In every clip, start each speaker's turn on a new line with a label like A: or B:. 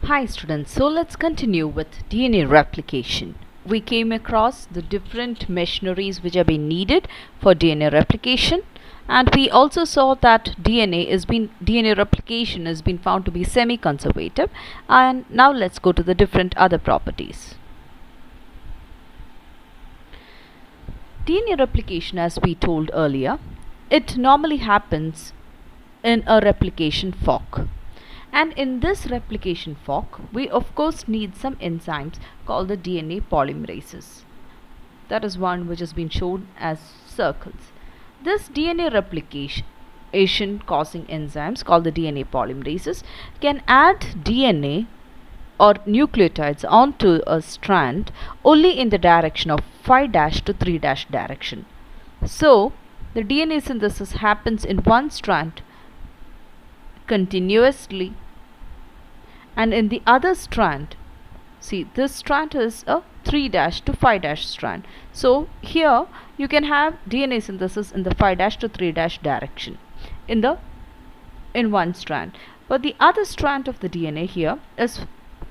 A: Hi students, so let's continue with DNA replication. We came across the different machineries which have been needed for DNA replication, and we also saw that DNA replication has been found to be semi-conservative. And now let's go to the different other properties. DNA replication, as we told earlier, it normally happens in a replication fork. And in this replication fork, we of course need some enzymes called the DNA polymerases. That is one which has been shown as circles. This DNA replication causing enzymes called the DNA polymerases can add DNA or nucleotides onto a strand only in the direction of 5' to 3' direction. So, the DNA synthesis happens in one strand continuously, and in the other strand, see, this strand is a 3' to 5' strand. So here you can have DNA synthesis in the 5' to 3' direction in one strand, but the other strand of the DNA here is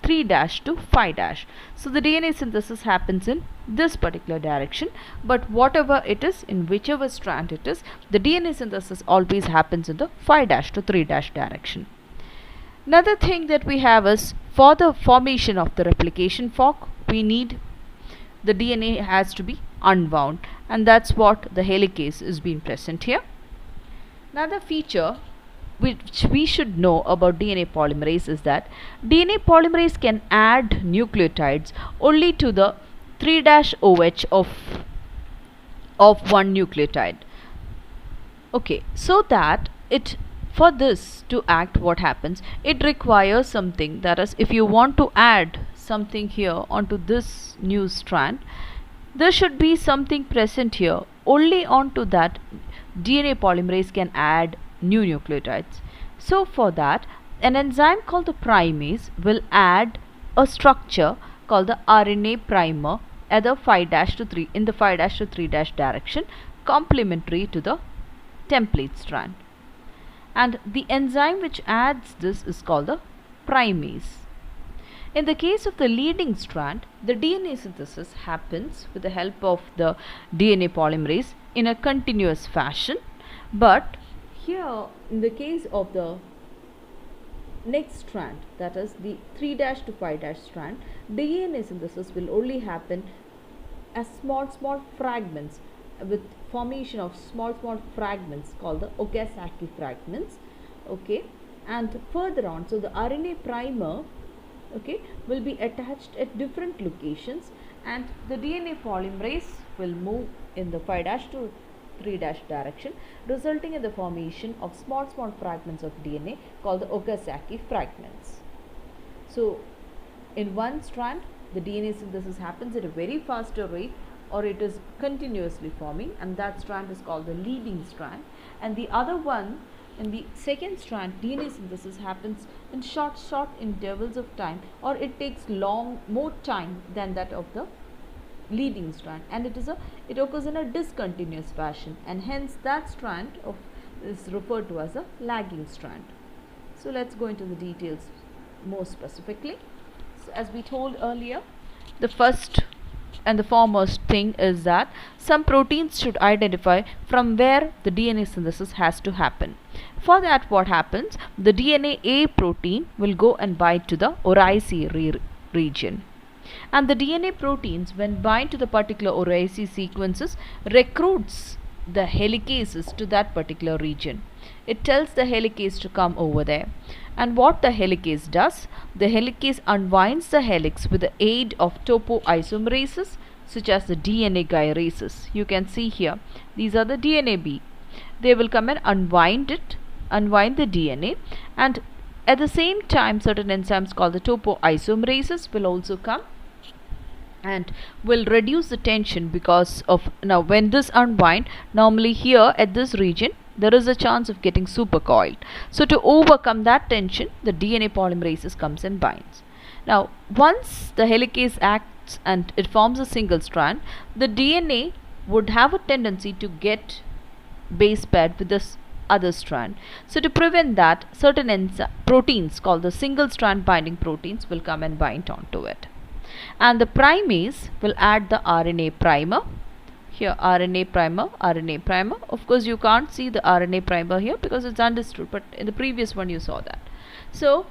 A: 3' to 5'. So the DNA synthesis happens in this particular direction, but whatever it is, in whichever strand it is, the DNA synthesis always happens in the 5' to 3' direction. Another thing that we have is, for the formation of the replication fork, we need the DNA has to be unwound, and that's what the helicase is being present here. Another feature which we should know about DNA polymerase is that DNA polymerase can add nucleotides only to the 3' OH of one nucleotide. Okay, so that for this to act, what happens, it requires something, that is, if you want to add something here onto this new strand, there should be something present here. Only onto that DNA polymerase can add new nucleotides. So for that, an enzyme called the primase will add a structure called the RNA primer at the 5' to 3 in the 5' to 3' direction, complementary to the template strand. And the enzyme which adds this is called the primase. In the case of the leading strand, the DNA synthesis happens with the help of the DNA polymerase in a continuous fashion, but here in the case of the next strand, that is the 3' to 5' strand, DNA synthesis will only happen as small fragments, with formation of small fragments called the Okazaki fragments. Okay, and further on, so the RNA primer, okay, will be attached at different locations, and the DNA polymerase will move in the 5' to 3' direction, resulting in the formation of small fragments of DNA called the Okazaki fragments. So in one strand, the DNA synthesis happens at a very faster rate, or it is continuously forming, and that strand is called the leading strand. And the other one, in the second strand, DNA synthesis happens in short intervals of time, or it takes more time than that of the leading strand, and it occurs in a discontinuous fashion, and hence that strand is referred to as a lagging strand. So let's go into the details more specifically. So as we told earlier, the first and the foremost thing is that some proteins should identify from where the DNA synthesis has to happen. For that, what happens, the DNA A protein will go and bind to the ORIC region, and the DNA proteins, when bind to the particular ORIC sequences, recruits the helicases to that particular region. It tells the helicase to come over there, and what the helicase does, the helicase unwinds the helix with the aid of topoisomerases such as the DNA gyrases. You can see here, these are the DNA B. They will come and unwind the DNA, and at the same time certain enzymes called the topoisomerases will also come and will reduce the tension, because of, now when this unwind, normally here at this region there is a chance of getting supercoiled. So to overcome that tension, the DNA polymerases comes and binds. Now once the helicase acts and it forms a single strand, the DNA would have a tendency to get base paired with this other strand. So to prevent that, certain proteins called the single strand binding proteins will come and bind onto it. And the primase will add the RNA primer. Here RNA primer. Of course you can't see the RNA primer here because it's understood, but in the previous one you saw that. So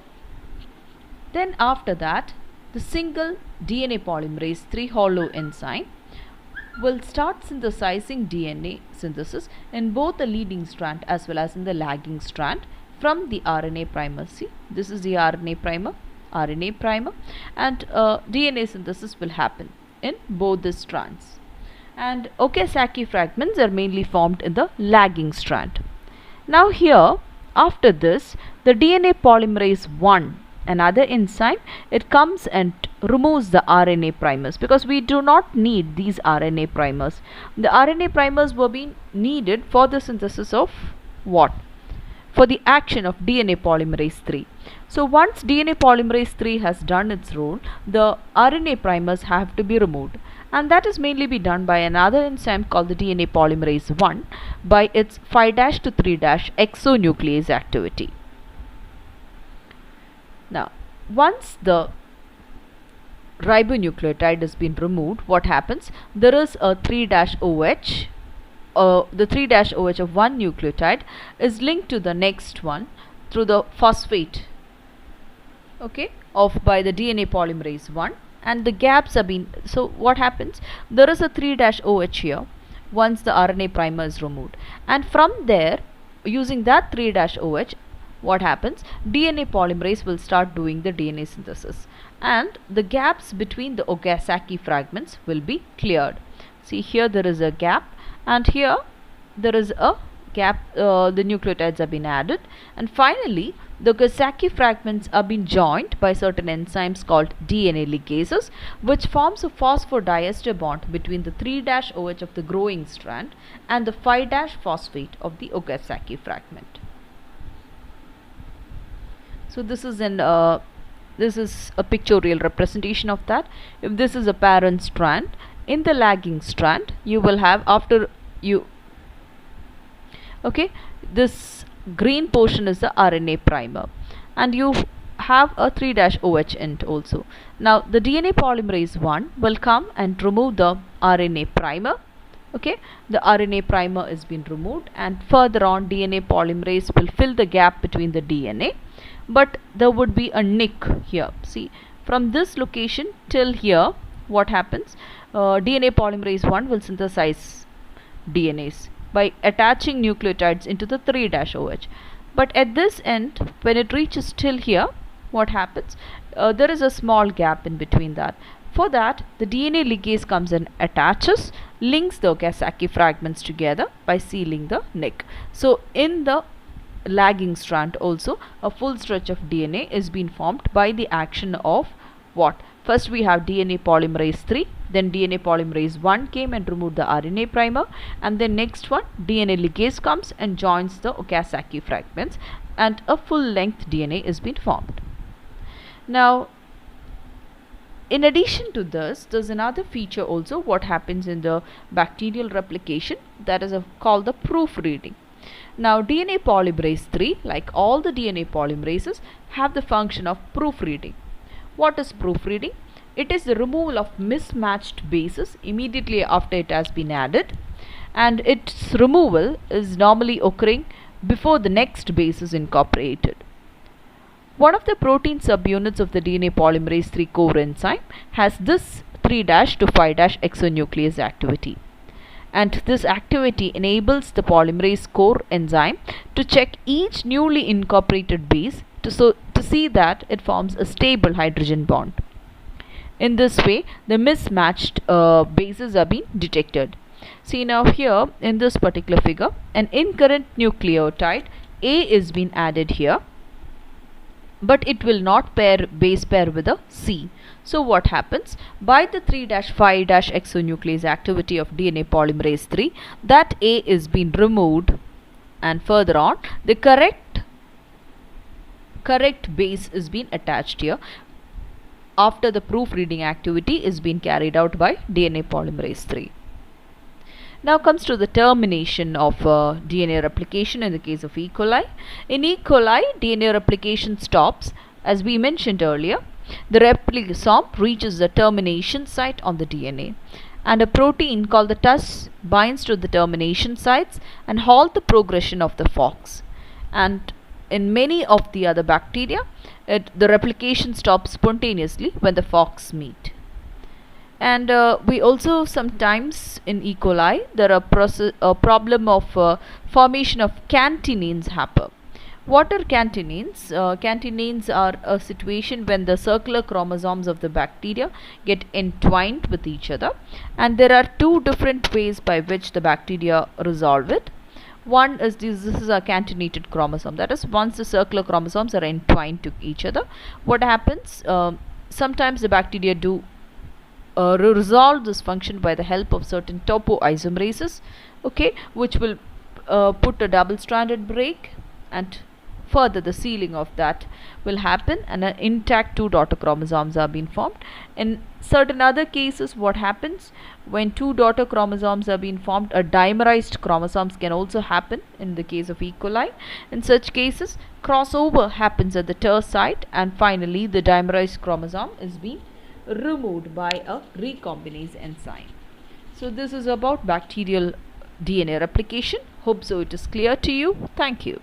A: then after that, the single DNA polymerase 3 hollow enzyme will start synthesizing DNA synthesis in both the leading strand as well as in the lagging strand from the RNA primer. See, this is the RNA primer, and DNA synthesis will happen in both the strands. And Okazaki fragments are mainly formed in the lagging strand. Now here, after this, the DNA polymerase 1, another enzyme, it comes and removes the RNA primers because we do not need these RNA primers. The RNA primers were being needed for the synthesis of what? For the action of DNA polymerase 3. So once DNA polymerase 3 has done its role, the RNA primers have to be removed, and that is mainly be done by another enzyme called the DNA polymerase 1 by its 5' to 3' exonuclease activity. Now, once the ribonucleotide has been removed, what happens? There is a 3'OH. The 3'OH of one nucleotide is linked to the next one through the phosphate, of by the DNA polymerase 1, and the gaps have been. So what happens? There is a 3'OH here once the RNA primer is removed, and from there, using that 3'OH, what happens? DNA polymerase will start doing the DNA synthesis, and the gaps between the Okazaki fragments will be cleared. See, here there is a gap, and here there is a gap. The nucleotides have been added, and finally the Okazaki fragments are being joined by certain enzymes called DNA ligases, which forms a phosphodiester bond between the 3'OH of the growing strand and the 5' phosphate of the Okazaki fragment. So this is a pictorial representation of that. If this is a parent strand, in the lagging strand you will have, this green portion is the RNA primer, and you have a 3'OH end also. Now the DNA polymerase 1 will come and remove the RNA primer. The RNA primer is being removed, and further on DNA polymerase will fill the gap between the DNA, but there would be a nick here. See, from this location till here, what happens? DNA polymerase 1 will synthesize DNAs by attaching nucleotides into the 3'OH, but at this end, when it reaches till here, what happens? There is a small gap in between that. For that, the DNA ligase comes and attaches, links the Okazaki fragments together by sealing the nick. So in the lagging strand also, a full stretch of DNA is being formed by the action of what? First we have DNA polymerase 3, then DNA polymerase 1 came and removed the RNA primer, and then next one, DNA ligase comes and joins the Okazaki fragments, and a full length DNA is being formed. Now, in addition to this, there's another feature also what happens in the bacterial replication, that is called the proofreading. Now DNA polymerase 3, like all the DNA polymerases, have the function of proofreading. What is proofreading? It is the removal of mismatched bases immediately after it has been added, and its removal is normally occurring before the next base is incorporated. One of the protein subunits of the DNA polymerase 3 core enzyme has this 3' to 5' exonuclease activity, and this activity enables the polymerase core enzyme to check each newly incorporated base to see that it forms a stable hydrogen bond. In this way, the mismatched bases are being detected. See, now here in this particular figure, an incurrent nucleotide A is being added here, but it will not base pair with a C. So what happens? By the 3'5' exonuclease activity of DNA polymerase 3, that A is being removed, and further on the correct base is being attached here after the proofreading activity is being carried out by DNA polymerase 3. Now comes to the termination of DNA replication in the case of E. coli. In E. coli, DNA replication stops, as we mentioned earlier. The replicosome reaches the termination site on the DNA, and a protein called the TUS binds to the termination sites and halt the progression of the forks. And in many of the other bacteria, the replication stops spontaneously when the forks meet. And we also sometimes in E. coli there are a problem of formation of cantinines happen. What are cantinines? Cantinines are a situation when the circular chromosomes of the bacteria get entwined with each other, and there are two different ways by which the bacteria resolve it. One is this is a cantinated chromosome, that is, once the circular chromosomes are entwined to each other, what happens, sometimes the bacteria do resolve this function by the help of certain topoisomerases, okay, which will put a double stranded break, and further the sealing of that will happen, and an intact two daughter chromosomes are being formed. In certain other cases, what happens when two daughter chromosomes are being formed, a dimerized chromosomes can also happen in the case of E. coli. In such cases, crossover happens at the TER site, and finally the dimerized chromosome is being removed by a recombinase enzyme. So this is about bacterial DNA replication. Hope so it is clear to you. Thank you.